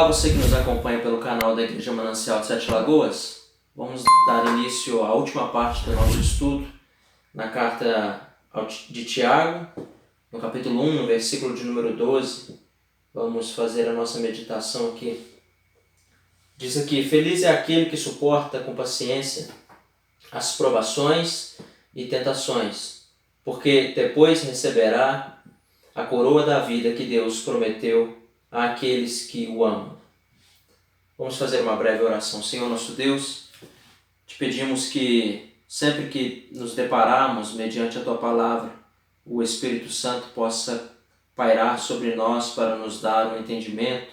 Olá, você que nos acompanha pelo canal da Igreja Manancial de Sete Lagoas. Vamos dar início à última parte do nosso estudo na carta de Tiago, no capítulo 1, no versículo de número 12. Vamos fazer a nossa meditação aqui. Diz aqui: feliz é aquele que suporta com paciência as provações e tentações, porque depois receberá a coroa da vida que Deus prometeu àqueles que o amam. Vamos fazer uma breve oração. Senhor nosso Deus, te pedimos que sempre que nos depararmos mediante a Tua Palavra, o Espírito Santo possa pairar sobre nós para nos dar o entendimento,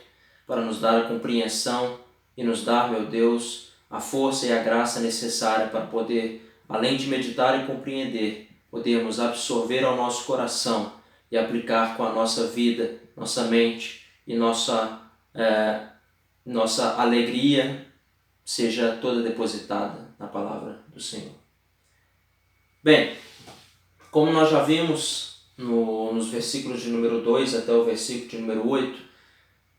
para nos dar a compreensão e nos dar, meu Deus, a força e a graça necessária para poder, além de meditar e compreender, podermos absorver ao nosso coração e aplicar com a nossa vida, nossa mente e nossa alegria seja toda depositada na palavra do Senhor. Bem, como nós já vimos nos versículos de número 2 até o versículo de número 8,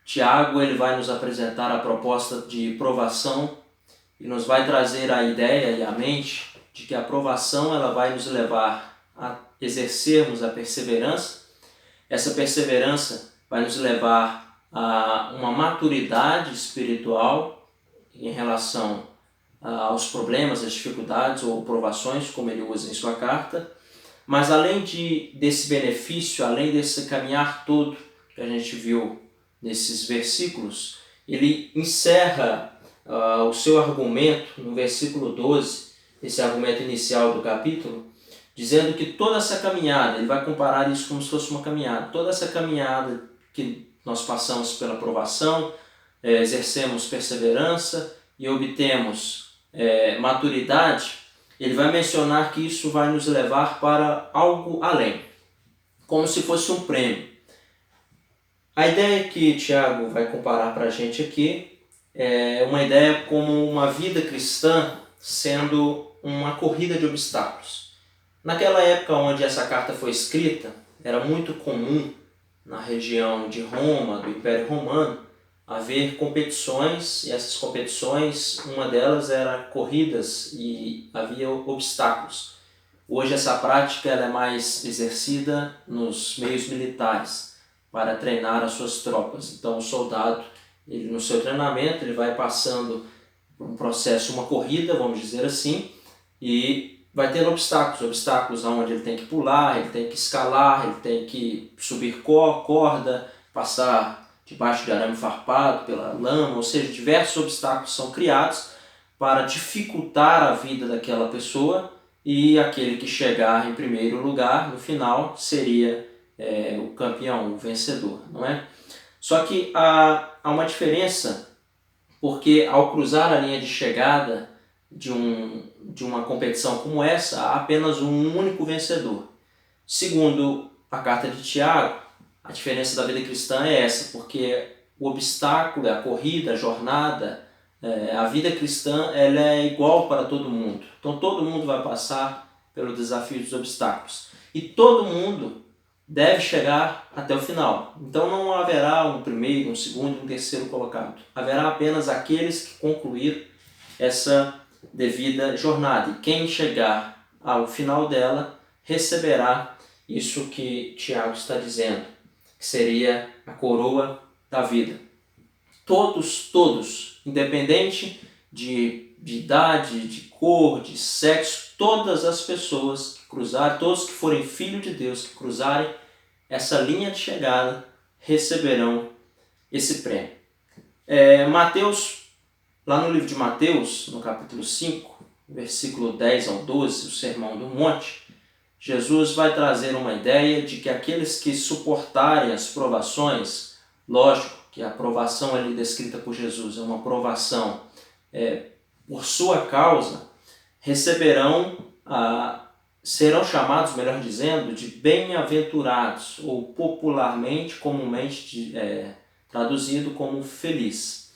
Tiago ele vai nos apresentar a proposta de provação e nos vai trazer a ideia e a mente de que a provação ela vai nos levar a exercermos a perseverança. Essa perseverança vai nos levar a uma maturidade espiritual em relação aos problemas, às dificuldades ou provações, como ele usa em sua carta. Mas além desse benefício, além desse caminhar todo que a gente viu nesses versículos, ele encerra o seu argumento no versículo 12, esse argumento inicial do capítulo, dizendo que toda essa caminhada, ele vai comparar isso como se fosse uma caminhada, toda essa caminhada que nós passamos pela provação, exercemos perseverança e obtemos maturidade, ele vai mencionar que isso vai nos levar para algo além, como se fosse um prêmio. A ideia que Tiago vai comparar para a gente aqui é uma ideia como uma vida cristã sendo uma corrida de obstáculos. Naquela época onde essa carta foi escrita, era muito comum na região de Roma, do Império Romano, haver competições, e essas competições, uma delas era corridas e havia obstáculos. Hoje essa prática ela é mais exercida nos meios militares, para treinar as suas tropas. Então o soldado, ele, no seu treinamento, ele vai passando por um processo, uma corrida, vamos dizer assim, e vai tendo obstáculos onde ele tem que pular, ele tem que escalar, ele tem que subir corda, passar debaixo de arame farpado, pela lama, ou seja, diversos obstáculos são criados para dificultar a vida daquela pessoa, e aquele que chegar em primeiro lugar, no final, seria o campeão, o vencedor, não é? Só que há uma diferença, porque ao cruzar a linha de chegada de uma competição como essa, há apenas um único vencedor. Segundo a carta de Tiago, a diferença da vida cristã é essa, porque o obstáculo, a corrida, a jornada, a vida cristã ela é igual para todo mundo. Então todo mundo vai passar pelo desafio dos obstáculos. E todo mundo deve chegar até o final. Então não haverá um primeiro, um segundo, um terceiro colocado. Haverá apenas aqueles que concluíram essa devida jornada. E quem chegar ao final dela receberá isso que Tiago está dizendo, que seria a coroa da vida. Todos, independente de idade, de cor, de sexo, todas as pessoas que cruzarem, todos que forem filhos de Deus, que cruzarem essa linha de chegada, receberão esse prêmio. Mateus, lá no livro de Mateus, no capítulo 5, versículo 10 ao 12, o Sermão do Monte, Jesus vai trazer uma ideia de que aqueles que suportarem as provações, lógico que a provação ali descrita por Jesus é uma provação por sua causa, serão chamados, melhor dizendo, de bem-aventurados, ou popularmente, comumente traduzido como feliz.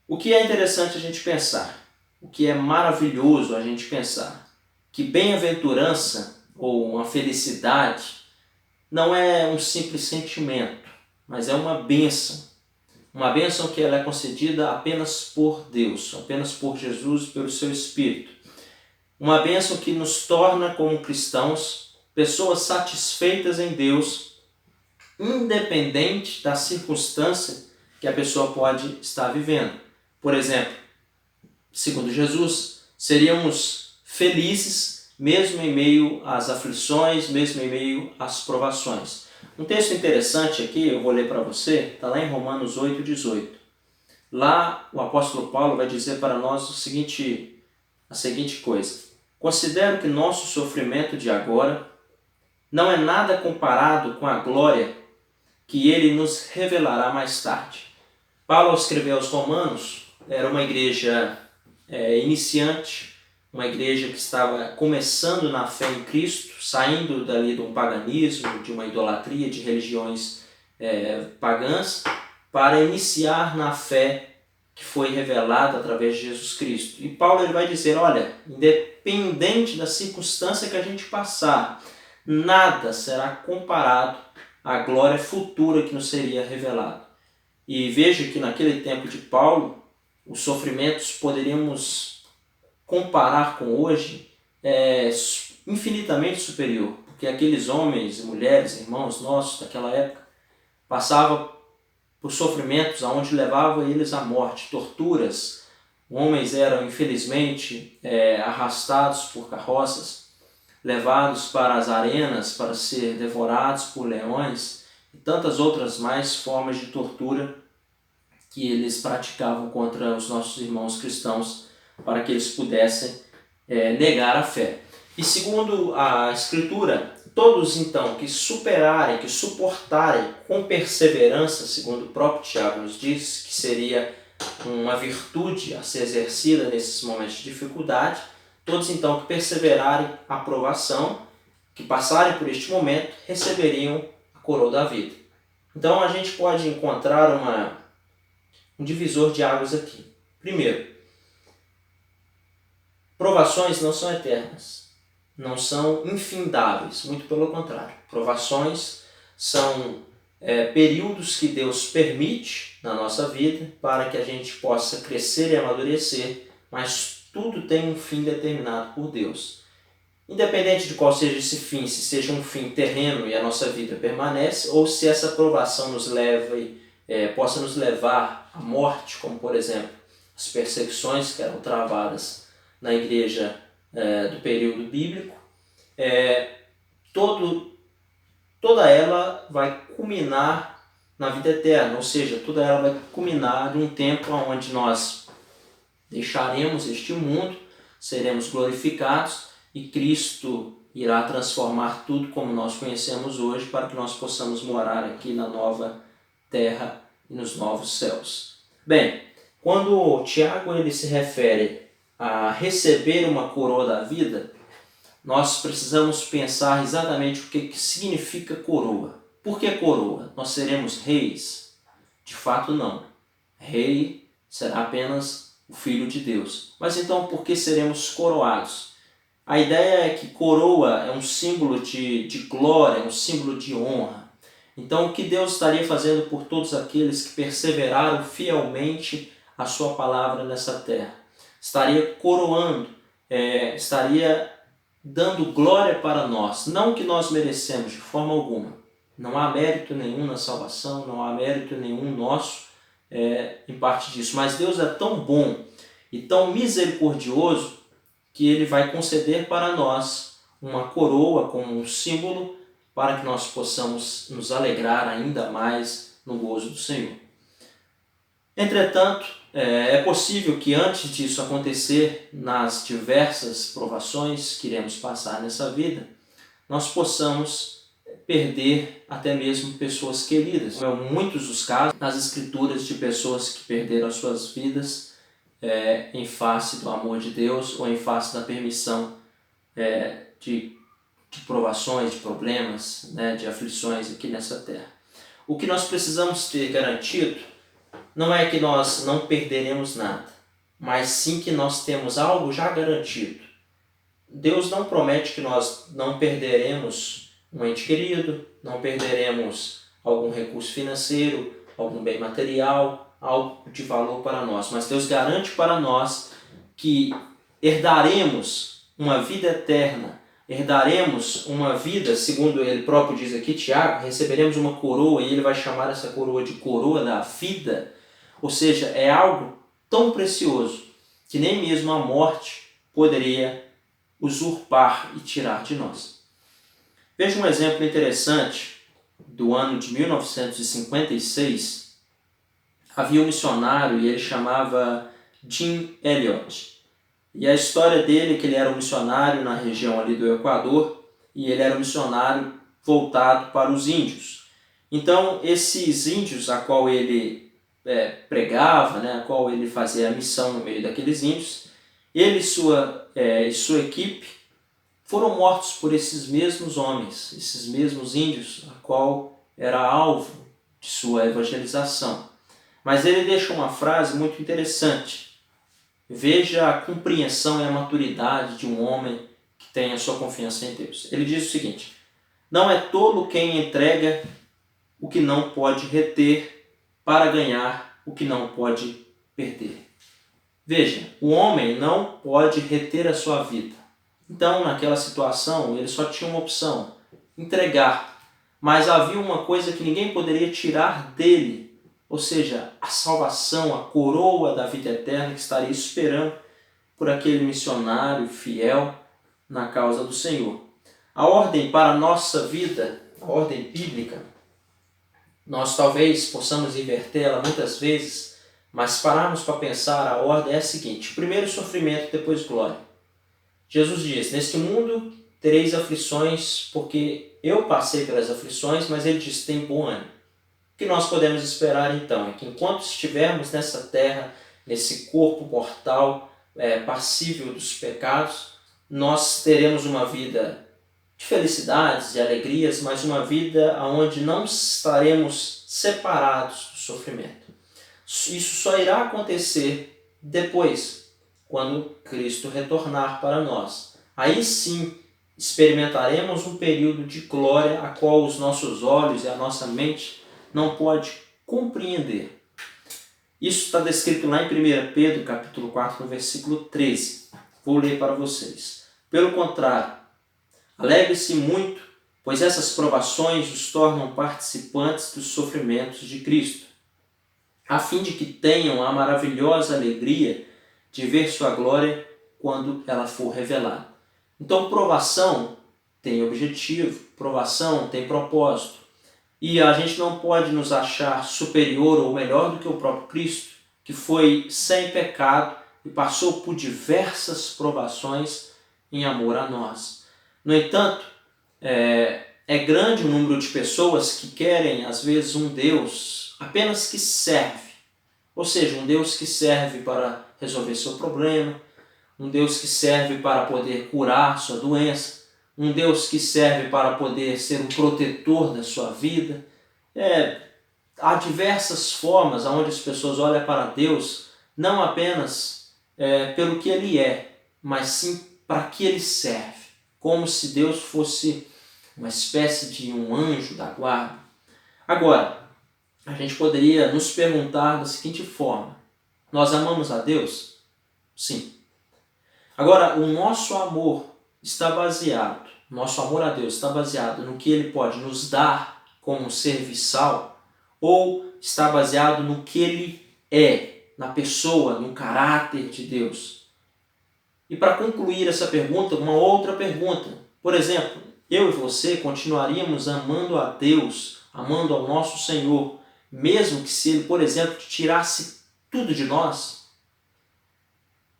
O que é interessante a gente pensar, o que é maravilhoso a gente pensar, que bem-aventurança ou uma felicidade não é um simples sentimento, mas é uma bênção. Uma bênção que ela é concedida apenas por Deus, apenas por Jesus e pelo seu Espírito. Uma bênção que nos torna, como cristãos, pessoas satisfeitas em Deus, independente da circunstância que a pessoa pode estar vivendo. Por exemplo, segundo Jesus, seríamos felizes mesmo em meio às aflições, mesmo em meio às provações. Um texto interessante aqui, eu vou ler para você, está lá em Romanos 8,18. Lá o apóstolo Paulo vai dizer para nós a seguinte coisa: considero que nosso sofrimento de agora não é nada comparado com a glória que ele nos revelará mais tarde. Paulo, ao escrever aos Romanos, era uma igreja iniciante, uma igreja que estava começando na fé em Cristo, saindo dali de um paganismo, de uma idolatria, de religiões pagãs, para iniciar na fé que foi revelada através de Jesus Cristo. E Paulo ele vai dizer, olha, independente da circunstância que a gente passar, nada será comparado à glória futura que nos seria revelada. E veja que naquele tempo de Paulo, os sofrimentos poderíamos comparar com hoje infinitamente superior, porque aqueles homens e mulheres, irmãos nossos daquela época, passavam por sofrimentos aonde levavam eles à morte, torturas. Homens eram infelizmente arrastados por carroças, levados para as arenas para ser devorados por leões e tantas outras mais formas de tortura que eles praticavam contra os nossos irmãos cristãos para que eles pudessem negar a fé. E segundo a Escritura, todos então que superarem, que suportarem com perseverança, segundo o próprio Tiago nos diz, que seria uma virtude a ser exercida nesses momentos de dificuldade, todos então que perseverarem a aprovação, que passarem por este momento, receberiam a coroa da vida. Então a gente pode encontrar um divisor de águas aqui. Primeiro, provações não são eternas, não são infindáveis, muito pelo contrário. Provações são períodos que Deus permite na nossa vida para que a gente possa crescer e amadurecer, mas tudo tem um fim determinado por Deus. Independente de qual seja esse fim, se seja um fim terreno e a nossa vida permanece, ou se essa provação nos leva possa nos levar à morte, como por exemplo as perseguições que eram travadas na igreja do período bíblico, toda ela vai culminar na vida eterna, ou seja, toda ela vai culminar num tempo onde nós deixaremos este mundo, seremos glorificados e Cristo irá transformar tudo como nós conhecemos hoje para que nós possamos morar aqui na nova terra e nos novos céus. Bem, quando Tiago ele se refere a receber uma coroa da vida, nós precisamos pensar exatamente o que significa coroa. Por que coroa? Nós seremos reis? De fato não. Rei será apenas o Filho de Deus. Mas então por que seremos coroados? A ideia é que coroa é um símbolo de glória, é um símbolo de honra. Então o que Deus estaria fazendo por todos aqueles que perseveraram fielmente a sua palavra nessa terra? Estaria coroando, estaria dando glória para nós, não que nós merecemos de forma alguma. Não há mérito nenhum na salvação, não há mérito nenhum nosso em parte disso. Mas Deus é tão bom e tão misericordioso que Ele vai conceder para nós uma coroa como um símbolo para que nós possamos nos alegrar ainda mais no gozo do Senhor. Entretanto, é possível que antes disso acontecer, nas diversas provações que iremos passar nessa vida, nós possamos perder até mesmo pessoas queridas. Como é muitos os casos nas Escrituras de pessoas que perderam as suas vidas em face do amor de Deus ou em face da permissão de provações, de problemas, de aflições aqui nessa terra. O que nós precisamos ter garantido não é que nós não perderemos nada, mas sim que nós temos algo já garantido. Deus não promete que nós não perderemos um ente querido, não perderemos algum recurso financeiro, algum bem material, algo de valor para nós. Mas Deus garante para nós que herdaremos uma vida eterna, herdaremos uma vida, segundo ele próprio diz aqui, Tiago, receberemos uma coroa e ele vai chamar essa coroa de coroa da vida. Ou seja, é algo tão precioso que nem mesmo a morte poderia usurpar e tirar de nós. Veja um exemplo interessante do ano de 1956. Havia um missionário e ele chamava Jim Elliot. E a história dele é que ele era um missionário na região ali do Equador e ele era um missionário voltado para os índios. Então, esses índios a qual ele pregava, a qual ele fazia a missão no meio daqueles índios, ele e sua equipe foram mortos por esses mesmos homens, esses mesmos índios, a qual era alvo de sua evangelização. Mas ele deixa uma frase muito interessante. Veja a compreensão e a maturidade de um homem que tem a sua confiança em Deus. Ele diz o seguinte: não é tolo quem entrega o que não pode reter para ganhar o que não pode perder. Veja, o homem não pode reter a sua vida. Então, naquela situação, ele só tinha uma opção: entregar. Mas havia uma coisa que ninguém poderia tirar dele, ou seja, a salvação, a coroa da vida eterna que estaria esperando por aquele missionário fiel na causa do Senhor. A ordem para a nossa vida, a ordem bíblica, nós talvez possamos invertê-la muitas vezes, mas pararmos para pensar, a ordem é a seguinte: primeiro sofrimento, depois glória. Jesus diz: neste mundo tereis aflições, porque eu passei pelas aflições, mas ele diz: tem bom ânimo. O que nós podemos esperar então é que enquanto estivermos nessa terra, nesse corpo mortal, passível dos pecados, nós teremos uma vida de felicidades, de alegrias, mas uma vida onde não estaremos separados do sofrimento. Isso só irá acontecer depois, quando Cristo retornar para nós. Aí sim experimentaremos um período de glória a qual os nossos olhos e a nossa mente não pode compreender. Isso está descrito lá em 1 Pedro, capítulo 4, no versículo 13. Vou ler para vocês. Pelo contrário, alegre-se muito, pois essas provações os tornam participantes dos sofrimentos de Cristo, a fim de que tenham a maravilhosa alegria de ver sua glória quando ela for revelada. Então, provação tem objetivo, provação tem propósito. E a gente não pode nos achar superior ou melhor do que o próprio Cristo, que foi sem pecado e passou por diversas provações em amor a nós. No entanto, é grande o número de pessoas que querem, às vezes, um Deus apenas que serve. Ou seja, um Deus que serve para resolver seu problema, um Deus que serve para poder curar sua doença, um Deus que serve para poder ser um protetor da sua vida. Há diversas formas onde as pessoas olham para Deus, não apenas pelo que Ele é, mas sim para que Ele serve. Como se Deus fosse uma espécie de um anjo da guarda. Agora, a gente poderia nos perguntar da seguinte forma: nós amamos a Deus? Sim. Agora, o nosso amor a Deus está baseado no que Ele pode nos dar como serviçal, ou está baseado no que Ele é, na pessoa, no caráter de Deus? E para concluir essa pergunta, uma outra pergunta. Por exemplo, eu e você continuaríamos amando a Deus, amando ao nosso Senhor, mesmo que se Ele, por exemplo, tirasse tudo de nós?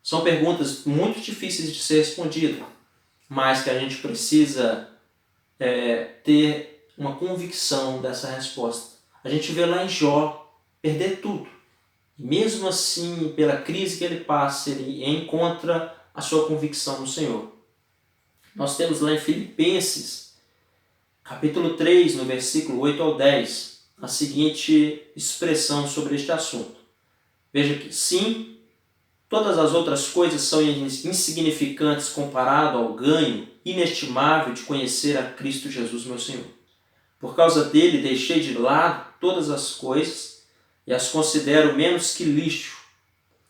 São perguntas muito difíceis de ser respondidas, mas que a gente precisa ter uma convicção dessa resposta. A gente vê lá em Jó perder tudo. E mesmo assim, pela crise que ele passa, ele encontra a sua convicção no Senhor. Nós temos lá em Filipenses, capítulo 3, no versículo 8 ao 10, a seguinte expressão sobre este assunto. Veja que sim, todas as outras coisas são insignificantes comparado ao ganho inestimável de conhecer a Cristo Jesus, meu Senhor. Por causa dele, deixei de lado todas as coisas e as considero menos que lixo,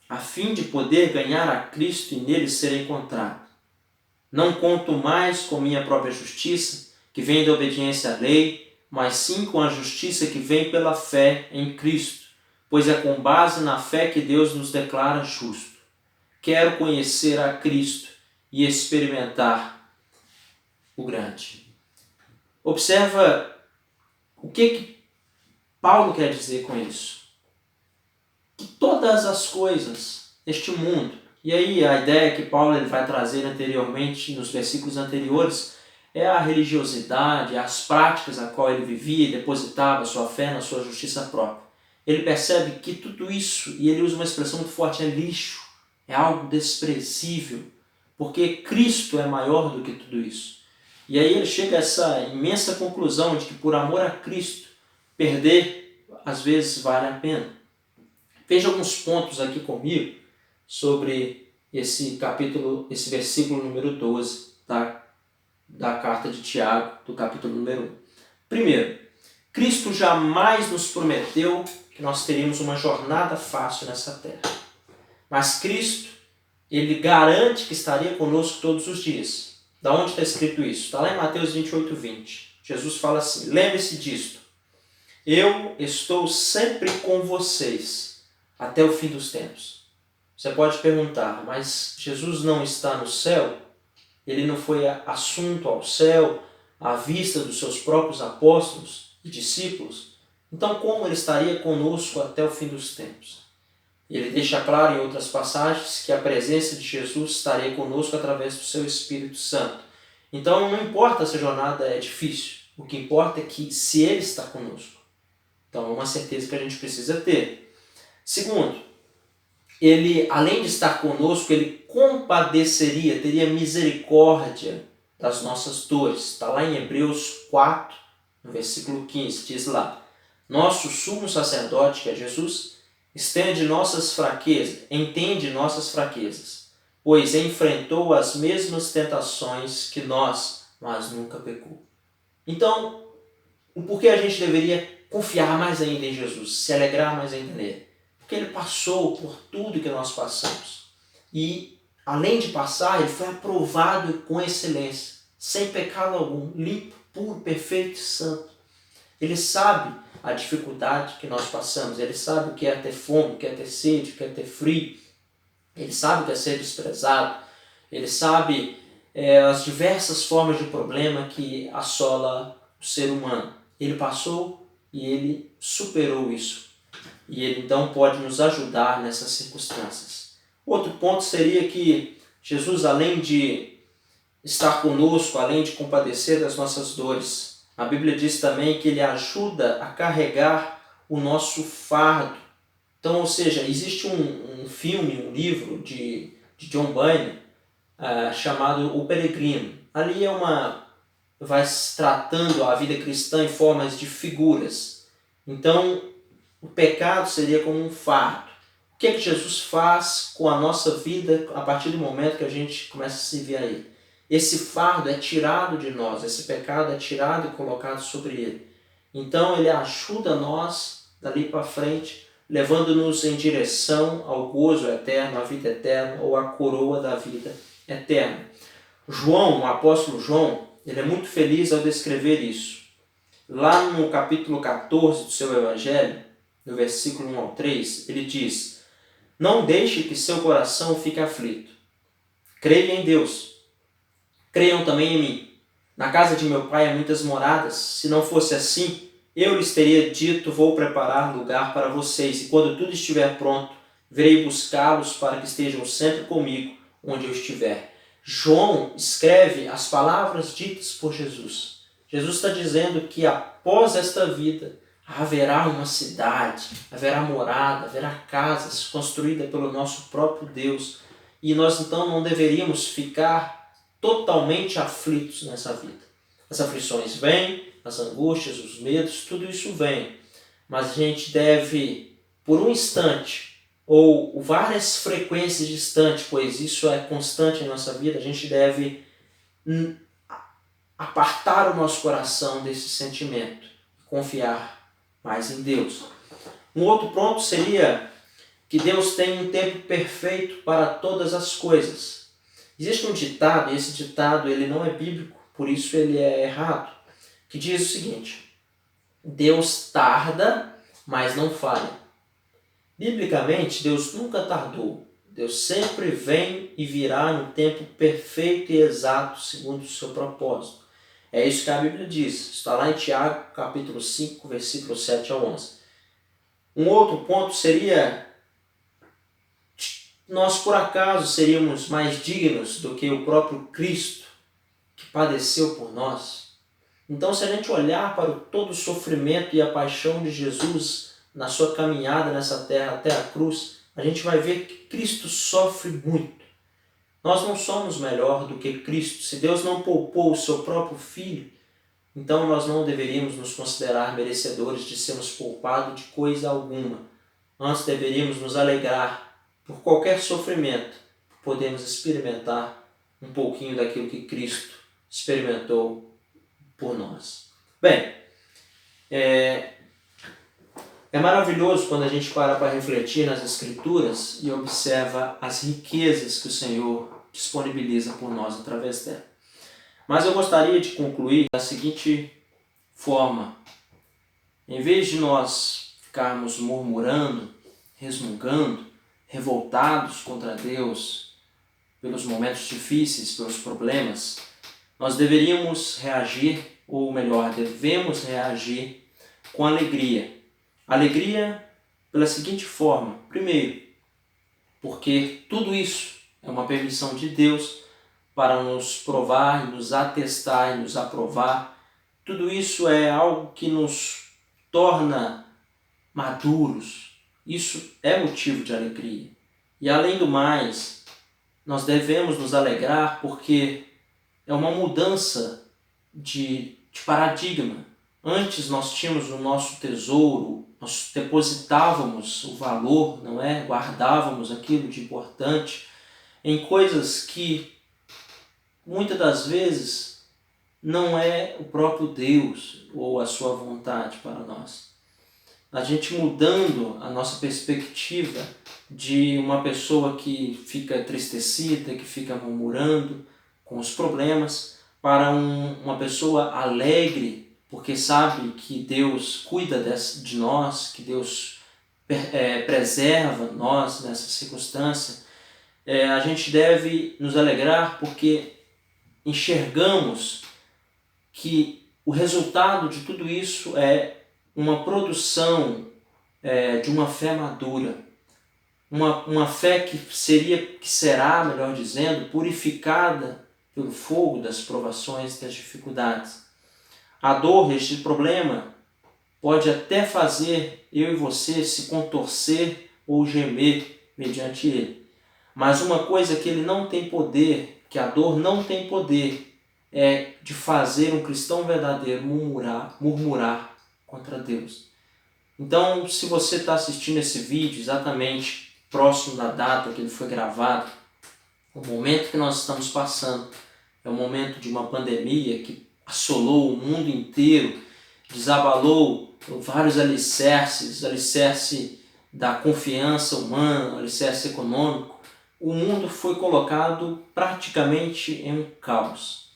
a fim de poder ganhar a Cristo e nele ser encontrado. Não conto mais com minha própria justiça, que vem da obediência à lei, mas sim com a justiça que vem pela fé em Cristo, pois é com base na fé que Deus nos declara justo. Quero conhecer a Cristo e experimentar o grande. Observa o que Paulo quer dizer com isso. Que todas as coisas deste mundo, e aí a ideia que Paulo ele vai trazer anteriormente, nos versículos anteriores, é a religiosidade, as práticas a qual ele vivia e depositava sua fé na sua justiça própria. Ele percebe que tudo isso, e ele usa uma expressão muito forte, é lixo, é algo desprezível, porque Cristo é maior do que tudo isso. E aí ele chega a essa imensa conclusão de que por amor a Cristo, perder às vezes vale a pena. Veja alguns pontos aqui comigo sobre esse capítulo, esse versículo número 12, da carta de Tiago, do capítulo número 1. Primeiro, Cristo jamais nos prometeu que nós teríamos uma jornada fácil nessa terra. Mas Cristo, ele garante que estaria conosco todos os dias. Da onde está escrito isso? Está lá em Mateus 28, 20. Jesus fala assim, lembre-se disto, eu estou sempre com vocês até o fim dos tempos. Você pode perguntar, mas Jesus não está no céu? Ele não foi assunto ao céu à vista dos seus próprios apóstolos e discípulos? Então como ele estaria conosco até o fim dos tempos? Ele deixa claro em outras passagens que a presença de Jesus estaria conosco através do seu Espírito Santo. Então não importa se a jornada é difícil, o que importa é que se ele está conosco. Então é uma certeza que a gente precisa ter. Segundo, ele, além de estar conosco, ele compadeceria, teria misericórdia das nossas dores. Está lá em Hebreus 4, no versículo 15, diz lá, nosso sumo sacerdote, que é Jesus, entende nossas fraquezas, pois enfrentou as mesmas tentações que nós, mas nunca pecou. Então, por que a gente deveria confiar mais ainda em Jesus, se alegrar mais ainda nele? Porque ele passou por tudo que nós passamos. E, além de passar, ele foi aprovado com excelência, sem pecado algum, limpo, puro, perfeito e santo. Ele sabe a dificuldade que nós passamos, ele sabe o que é ter fome, o que é ter sede, o que é ter frio, ele sabe o que é ser desprezado, ele sabe as diversas formas de problema que assola o ser humano. Ele passou e ele superou isso. E ele então pode nos ajudar nessas circunstâncias. Outro ponto seria que Jesus, além de estar conosco, além de compadecer das nossas dores, a Bíblia diz também que ele ajuda a carregar o nosso fardo. Então, ou seja, existe um filme, um livro de John Bunyan chamado O Peregrino. Ali vai se tratando a vida cristã em formas de figuras. Então, o pecado seria como um fardo. O que é que Jesus faz com a nossa vida a partir do momento que a gente começa a servir a Ele? Esse fardo é tirado de nós, esse pecado é tirado e colocado sobre Ele. Então Ele ajuda nós dali para frente, levando-nos em direção ao gozo eterno, à vida eterna ou à coroa da vida eterna. João, o apóstolo João, ele é muito feliz ao descrever isso. Lá no capítulo 14 do seu Evangelho, no versículo 1 ao 3, ele diz, não deixe que seu coração fique aflito. Creia em Deus. Creiam também em mim. Na casa de meu pai há muitas moradas. Se não fosse assim, eu lhes teria dito, vou preparar lugar para vocês. E quando tudo estiver pronto, virei buscá-los para que estejam sempre comigo, onde eu estiver. João escreve as palavras ditas por Jesus. Jesus está dizendo que após esta vida, haverá uma cidade, haverá morada, haverá casas construídas pelo nosso próprio Deus. E nós então não deveríamos ficar totalmente aflitos nessa vida. As aflições vêm, as angústias, os medos, tudo isso vem. Mas a gente deve, por um instante, ou várias frequências distantes, pois isso é constante em nossa vida, a gente deve apartar o nosso coração desse sentimento, confiar mais em Deus. Um outro ponto seria que Deus tem um tempo perfeito para todas as coisas. Existe um ditado, e esse ditado ele não é bíblico, por isso ele é errado, que diz o seguinte: Deus tarda, mas não falha. Biblicamente, Deus nunca tardou. Deus sempre vem e virá no tempo perfeito e exato, segundo o seu propósito. É isso que a Bíblia diz. Está lá em Tiago, capítulo 5, versículo 7 a 11. Um outro ponto seria: nós por acaso seríamos mais dignos do que o próprio Cristo, que padeceu por nós? Então, se a gente olhar para todo o sofrimento e a paixão de Jesus na sua caminhada nessa terra até a cruz, a gente vai ver que Cristo sofre muito. Nós não somos melhor do que Cristo. Se Deus não poupou o seu próprio Filho, então nós não deveríamos nos considerar merecedores de sermos poupados de coisa alguma. Nós deveríamos nos alegrar por qualquer sofrimento, podemos experimentar um pouquinho daquilo que Cristo experimentou por nós. Bem, é maravilhoso quando a gente para refletir nas Escrituras e observa as riquezas que o Senhor disponibiliza por nós através dela. Mas eu gostaria de concluir da seguinte forma: em vez de nós ficarmos murmurando, resmungando, revoltados contra Deus pelos momentos difíceis, pelos problemas, nós deveríamos reagir, ou melhor, devemos reagir com alegria. Alegria pela seguinte forma: primeiro, porque tudo isso é uma permissão de Deus para nos provar, nos atestar e nos aprovar. Tudo isso é algo que nos torna maduros. Isso é motivo de alegria. E além do mais, nós devemos nos alegrar porque é uma mudança de paradigma. Antes nós tínhamos o nosso tesouro, nós depositávamos o valor, não é? Guardávamos aquilo de importante em coisas que muitas das vezes não é o próprio Deus ou a sua vontade para nós. A gente mudando a nossa perspectiva de uma pessoa que fica entristecida, que fica murmurando com os problemas, para uma pessoa alegre, porque sabe que Deus cuida de nós, que Deus preserva nós nessa circunstância. A gente deve nos alegrar porque enxergamos que o resultado de tudo isso é uma produção de uma fé madura, uma fé que será, melhor dizendo, purificada pelo fogo das provações e das dificuldades. A dor, este problema, pode até fazer eu e você se contorcer ou gemer mediante ele. Mas uma coisa que ele não tem poder, que a dor não tem poder, é de fazer um cristão verdadeiro murmurar contra Deus. Então, se você está assistindo esse vídeo exatamente próximo da data que ele foi gravado, o momento que nós estamos passando é um momento de uma pandemia que assolou o mundo inteiro, desabalou vários alicerces, alicerce da confiança humana, alicerce econômico. O mundo foi colocado praticamente em um caos.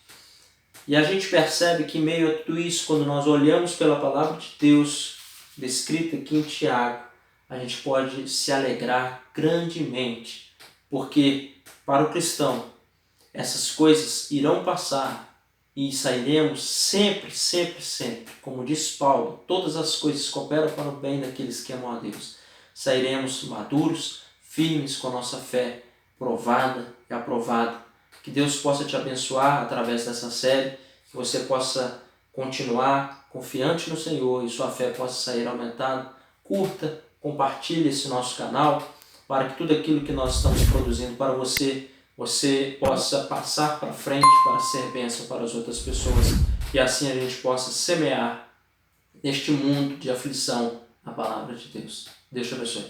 E a gente percebe que em meio a tudo isso, quando nós olhamos pela palavra de Deus, descrita aqui em Tiago, a gente pode se alegrar grandemente, porque para o cristão essas coisas irão passar e sairemos sempre, sempre, sempre. Como diz Paulo, todas as coisas cooperam para o bem daqueles que amam a Deus. Sairemos maduros, firmes com a nossa fé provada e aprovada. Que Deus possa te abençoar através dessa série, que você possa continuar confiante no Senhor e sua fé possa sair aumentada. Curta, compartilhe esse nosso canal para que tudo aquilo que nós estamos produzindo para você possa passar para frente para ser bênção para as outras pessoas e assim a gente possa semear neste mundo de aflição a palavra de Deus. Deus te abençoe.